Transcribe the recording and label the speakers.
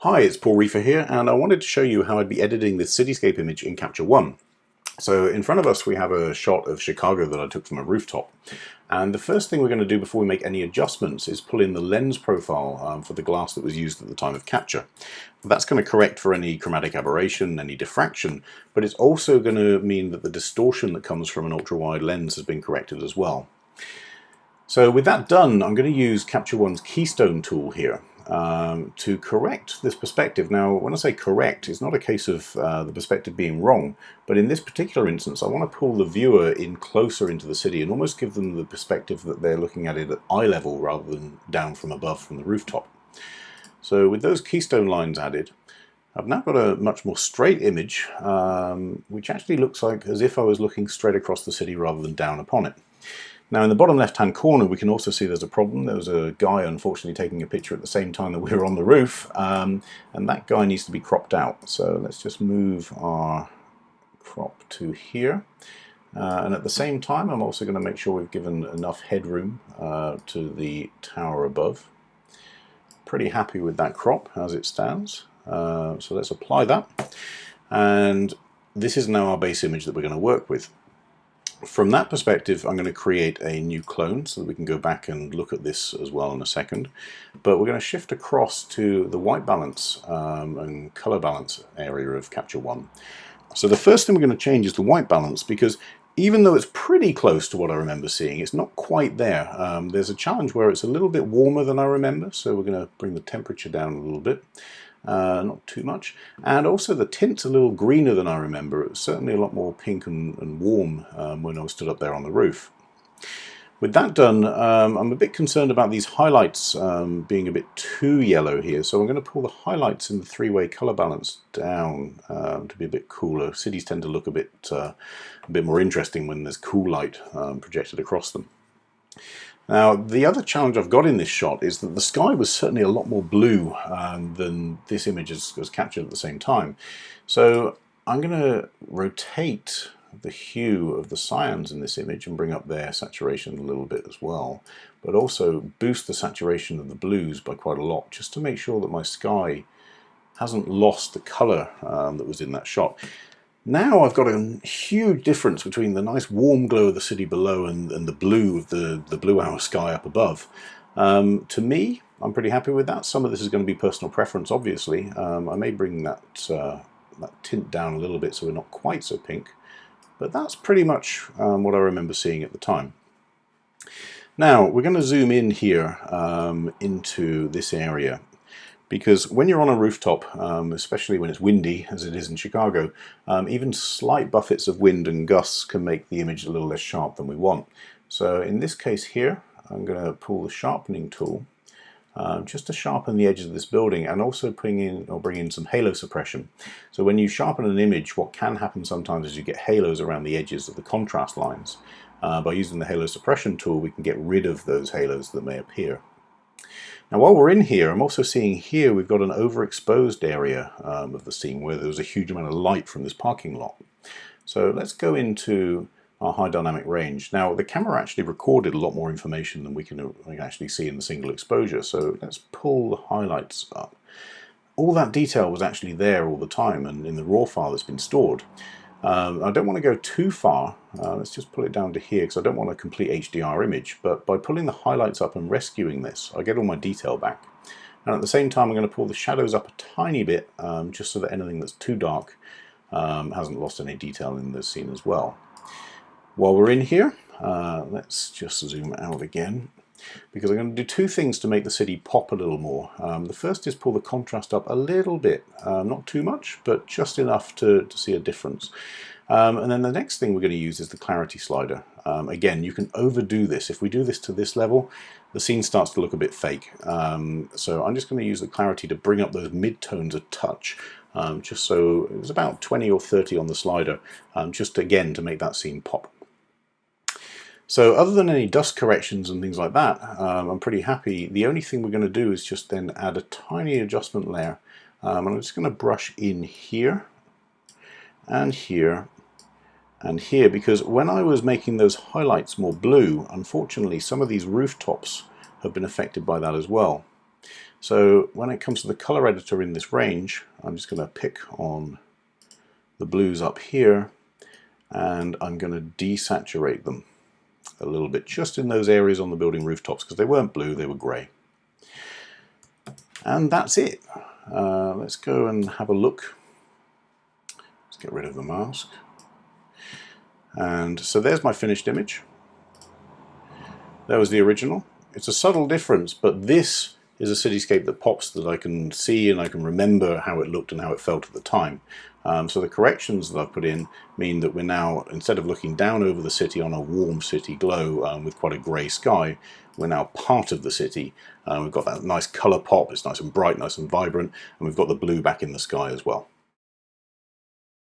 Speaker 1: Hi, it's Paul Reiffer here, and I wanted to show you how I'd be editing this cityscape image in Capture One. So in front of us we have a shot of Chicago that I took from a rooftop. And the first thing we're going to do before we make any adjustments is pull in the lens profile for the glass that was used at the time of capture. That's going to correct for any chromatic aberration, any diffraction, but it's also going to mean that the distortion that comes from an ultra-wide lens has been corrected as well. So with that done, I'm going to use Capture One's Keystone tool here to correct this perspective. Now, when I say correct, it's not a case of the perspective being wrong, but in this particular instance, I want to pull the viewer in closer into the city and almost give them the perspective that they're looking at it at eye level rather than down from above from the rooftop. So with those keystone lines added, I've now got a much more straight image, which actually looks like as if I was looking straight across the city rather than down upon it. Now in the bottom left hand corner we can also see there's a problem. There was a guy unfortunately taking a picture at the same time that we were on the roof, and that guy needs to be cropped out. So let's just move our crop to here, and at the same time I'm also going to make sure we've given enough headroom to the tower above. Pretty happy with that crop as it stands, so let's apply that, and this is now our base image that we're going to work with. From that perspective, I'm going to create a new clone so that we can go back and look at this as well in a second. But we're going to shift across to the white balance and color balance area of Capture One. So the first thing we're going to change is the white balance, because even though it's pretty close to what I remember seeing, it's not quite there. There's a challenge where it's a little bit warmer than I remember, so we're going to bring the temperature down a little bit. Not too much, and also the tint's a little greener than I remember. It was certainly a lot more pink and warm when I was stood up there on the roof. With that done, I'm a bit concerned about these highlights being a bit too yellow here, so I'm going to pull the highlights in the three-way color balance down to be a bit cooler. Cities tend to look a bit more interesting when there's cool light projected across them. Now, the other challenge I've got in this shot is that the sky was certainly a lot more blue than this image was captured at the same time. So I'm going to rotate the hue of the cyans in this image and bring up their saturation a little bit as well, but also boost the saturation of the blues by quite a lot, just to make sure that my sky hasn't lost the color that was in that shot. Now I've got a huge difference between the nice warm glow of the city below and the blue of the blue hour sky up above. To me, I'm pretty happy with that. Some of this is going to be personal preference, obviously. I may bring that tint down a little bit so we're not quite so pink, but that's pretty much what I remember seeing at the time. Now we're going to zoom in here into this area, because when you're on a rooftop, especially when it's windy, as it is in Chicago, even slight buffets of wind and gusts can make the image a little less sharp than we want. So in this case here, I'm going to pull the sharpening tool just to sharpen the edges of this building, and also bring in some halo suppression. So when you sharpen an image, what can happen sometimes is you get halos around the edges of the contrast lines. By using the halo suppression tool, we can get rid of those halos that may appear. Now while we're in here, I'm also seeing here we've got an overexposed area of the scene where there was a huge amount of light from this parking lot. So let's go into our high dynamic range. Now the camera actually recorded a lot more information than we can actually see in the single exposure, so let's pull the highlights up. All that detail was actually there all the time and in the raw file that's been stored. I don't want to go too far. Let's just pull it down to here because I don't want a complete HDR image, but by pulling the highlights up and rescuing this, I get all my detail back. And at the same time I'm going to pull the shadows up a tiny bit, just so that anything that's too dark hasn't lost any detail in the scene as well. While we're in here, let's just zoom out again, because I'm going to do two things to make the city pop a little more. The first is pull the contrast up a little bit, not too much, but just enough to see a difference. And then the next thing we're going to use is the clarity slider. Again, you can overdo this. If we do this to this level, the scene starts to look a bit fake. So I'm just going to use the clarity to bring up those mid-tones a touch, just so it was about 20 or 30 on the slider, just again to make that scene pop. So other than any dust corrections and things like that, I'm pretty happy. The only thing we're going to do is just then add a tiny adjustment layer. And I'm just going to brush in here and here and here, because when I was making those highlights more blue, unfortunately some of these rooftops have been affected by that as well. So when it comes to the color editor in this range, I'm just going to pick on the blues up here, and I'm going to desaturate them a little bit, just in those areas on the building rooftops, because they weren't blue, they were grey. And that's it. Let's go and have a look. Let's get rid of the mask. And so there's my finished image. There was the original. It's a subtle difference, but this is a cityscape that pops, that I can see and I can remember how it looked and how it felt at the time. So the corrections that I've put in mean that we're now, instead of looking down over the city on a warm city glow with quite a grey sky, we're now part of the city. We've got that nice colour pop, it's nice and bright, nice and vibrant, and we've got the blue back in the sky as well.